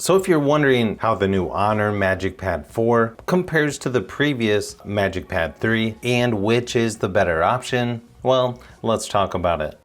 So if you're wondering how the new Honor MagicPad 4 compares to the previous MagicPad 3 and which is the better option, well, let's talk about it.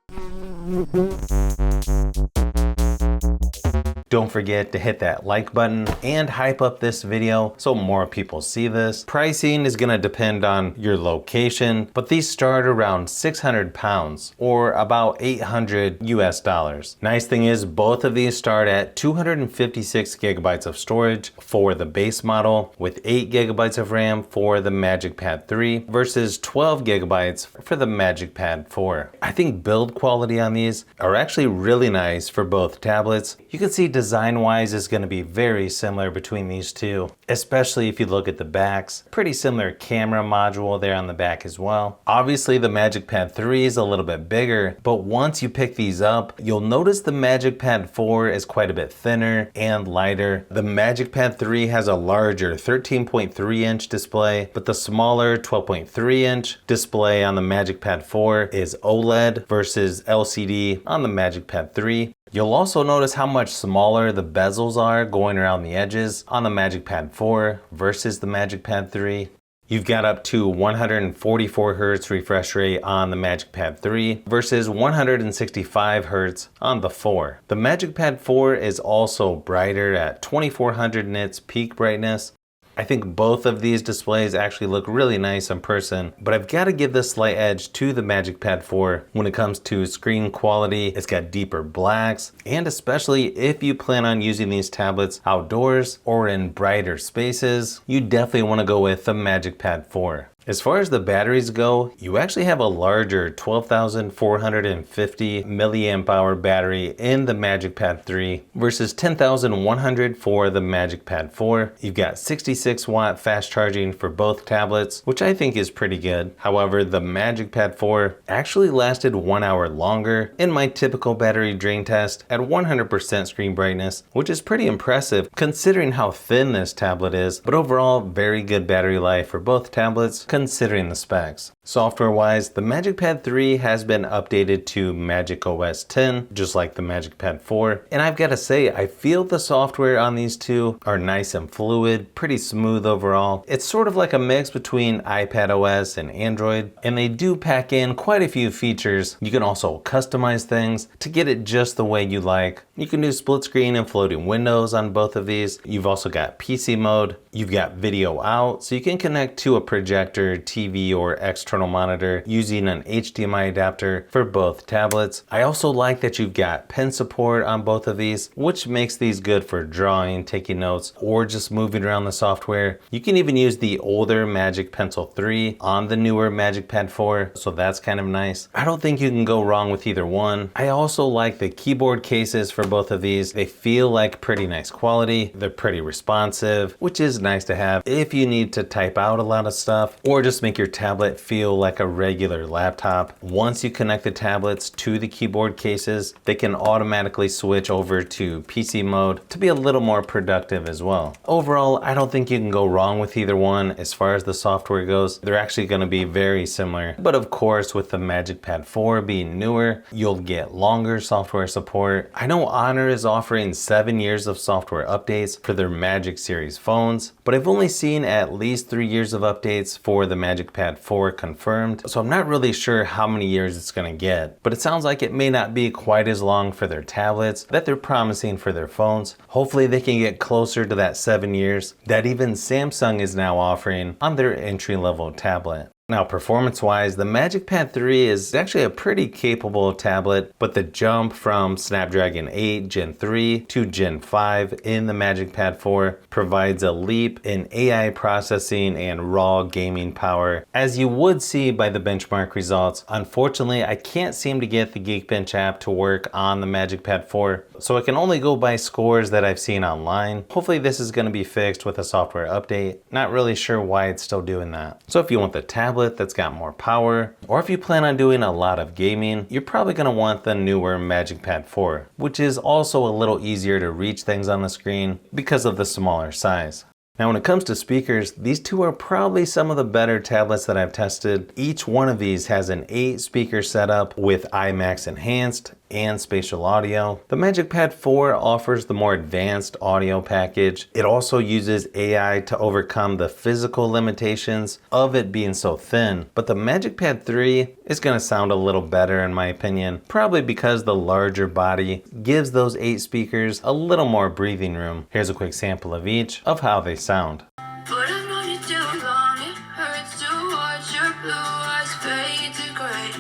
Don't forget to hit that like button and hype up this video so more people see this. Pricing is going to depend on your location, but these start around 600 pounds or about 800 US dollars. Nice thing is both of these start at 256 gigabytes of storage for the base model with 8 gigabytes of RAM for the MagicPad 3 versus 12 gigabytes for the MagicPad 4. I think build quality on these are actually really nice for both tablets. You can see design-wise is going to be very similar between these two, especially if you look at the backs. Pretty similar camera module there on the back as well. Obviously the MagicPad 3 is a little bit bigger, but once you pick these up, you'll notice the MagicPad 4 is quite a bit thinner and lighter. The MagicPad 3 has a larger 13.3 inch display, but the smaller 12.3 inch display on the MagicPad 4 is OLED versus LCD on the MagicPad 3. You'll also notice how much smaller the bezels are going around the edges on the MagicPad 4 versus the MagicPad 3. You've got up to 144 Hz refresh rate on the MagicPad 3 versus 165 Hz on the 4. The MagicPad 4 is also brighter at 2400 nits peak brightness. I think both of these displays actually look really nice in person, but I've got to give this slight edge to the MagicPad 4 when it comes to screen quality. It's got deeper blacks, and especially if you plan on using these tablets outdoors or in brighter spaces, you definitely want to go with the MagicPad 4. As far as the batteries go, you actually have a larger 12,450 milliamp hour battery in the MagicPad 3 versus 10,100 for the MagicPad 4. You've got 66 watt fast charging for both tablets, which I think is pretty good. However, the MagicPad 4 actually lasted 1 hour longer in my typical battery drain test at 100% screen brightness, which is pretty impressive considering how thin this tablet is, but overall very good battery life for both tablets considering the specs. Software-wise, the MagicPad 3 has been updated to macOS 10, just like the MagicPad 4. And I've got to say, I feel the software on these two are nice and fluid, pretty smooth overall. It's sort of like a mix between iPadOS and Android, and they do pack in quite a few features. You can also customize things to get it just the way you like. You can do split screen and floating windows on both of these. You've also got PC mode. You've got video out, so you can connect to a projector, TV, or external monitor using an HDMI adapter for both tablets. I also like that you've got pen support on both of these, which makes these good for drawing, taking notes, or just moving around the software. You can even use the older Magic Pencil 3 on the newer MagicPad 4, so that's kind of nice. I don't think you can go wrong with either one. I also like the keyboard cases for both of these. They feel like pretty nice quality. They're pretty responsive, which is nice to have if you need to type out a lot of stuff or just make your tablet feel like a regular laptop. Once you connect the tablets to the keyboard cases, they can automatically switch over to PC mode to be a little more productive as well. Overall, I don't think you can go wrong with either one. As far as the software goes, they're actually going to be very similar. But of course, with the MagicPad 4 being newer, you'll get longer software support. I know Honor is offering 7 years of software updates for their Magic series phones, but I've only seen at least 3 years of updates for the MagicPad 4 confirmed, so I'm not really sure how many years it's going to get, but it sounds like it may not be quite as long for their tablets that they're promising for their phones. Hopefully they can get closer to that 7 years that even Samsung is now offering on their entry-level tablet. Now, performance-wise, the MagicPad 3 is actually a pretty capable tablet, but the jump from Snapdragon 8 Gen 3 to Gen 5 in the MagicPad 4 provides a leap in AI processing and raw gaming power, as you would see by the benchmark results. Unfortunately, I can't seem to get the Geekbench app to work on the MagicPad 4, so I can only go by scores that I've seen online. Hopefully this is going to be fixed with a software update. Not really sure why it's still doing that. So if you want the tablet that's got more power, or if you plan on doing a lot of gaming, you're probably going to want the newer MagicPad 4, which is also a little easier to reach things on the screen because of the smaller size. Now when it comes to speakers, these two are probably some of the better tablets that I've tested. Each one of these has an 8 speaker setup with IMAX enhanced and spatial audio. The MagicPad 4 offers the more advanced audio package. It also uses AI to overcome the physical limitations of it being so thin. But the MagicPad 3 is going to sound a little better in my opinion, probably because the larger body gives those 8 speakers a little more breathing room. Here's a quick sample of each of how they sound. But I've known you too long, it hurts to watch your blue eyes fade to gray.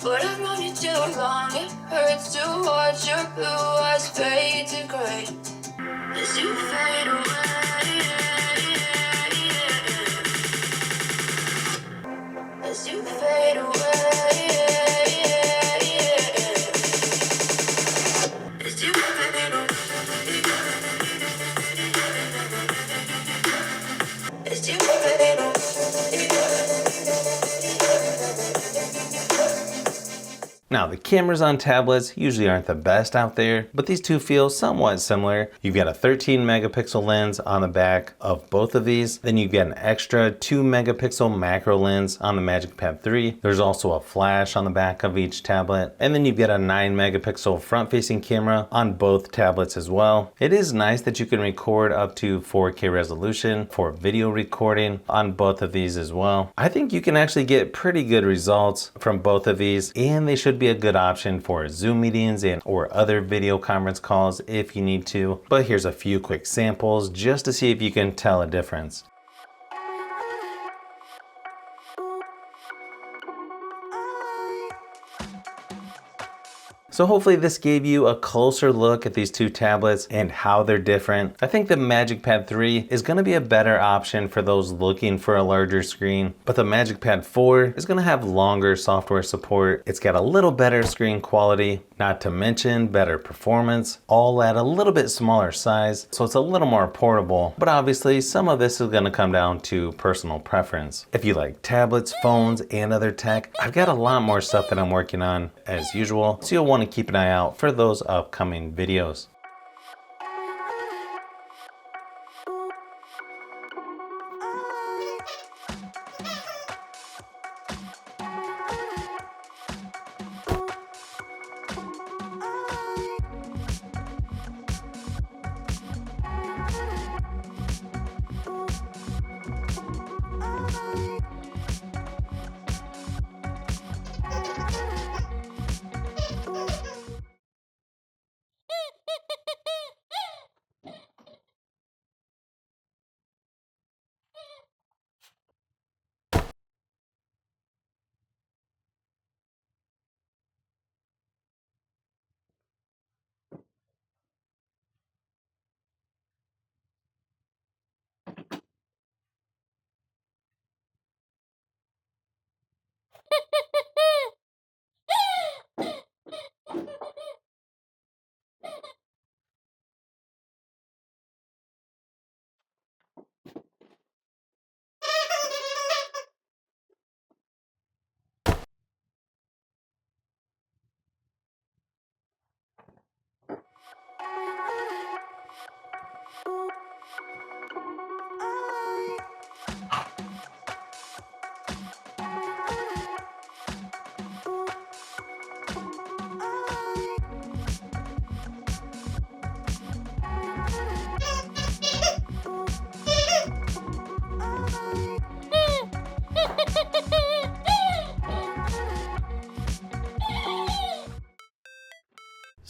But I've known you too long, it hurts to watch your blue eyes fade to gray. As you fade away, as you fade away, as you fade away, as you fade away. Now, the cameras on tablets usually aren't the best out there, but these two feel somewhat similar. You've got a 13 megapixel lens on the back of both of these. Then you get an extra 2 megapixel macro lens on the MagicPad 3. There's also a flash on the back of each tablet. And then you get a 9 megapixel front facing camera on both tablets as well. It is nice that you can record up to 4K resolution for video recording on both of these as well. I think you can actually get pretty good results from both of these, and they should be a good option for Zoom meetings and or other video conference calls if you need to. But here's a few quick samples just to see if you can tell a difference. So hopefully this gave you a closer look at these two tablets and how they're different. I think the MagicPad 3 is going to be a better option for those looking for a larger screen, but the MagicPad 4 is going to have longer software support. It's got a little better screen quality, not to mention better performance, all at a little bit smaller size, so it's a little more portable. But obviously some of this is going to come down to personal preference. If you like tablets, phones, and other tech, I've got a lot more stuff that I'm working on as usual, so you'll want to keep an eye out for those upcoming videos.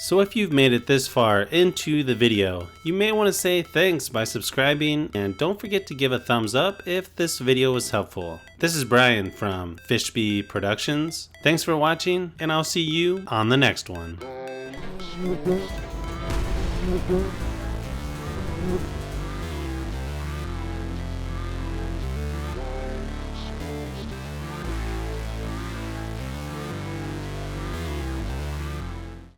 So if you've made it this far into the video, you may want to say thanks by subscribing, and don't forget to give a thumbs up if this video was helpful. This is Brian from Fishbee Productions. Thanks for watching, and I'll see you on the next one.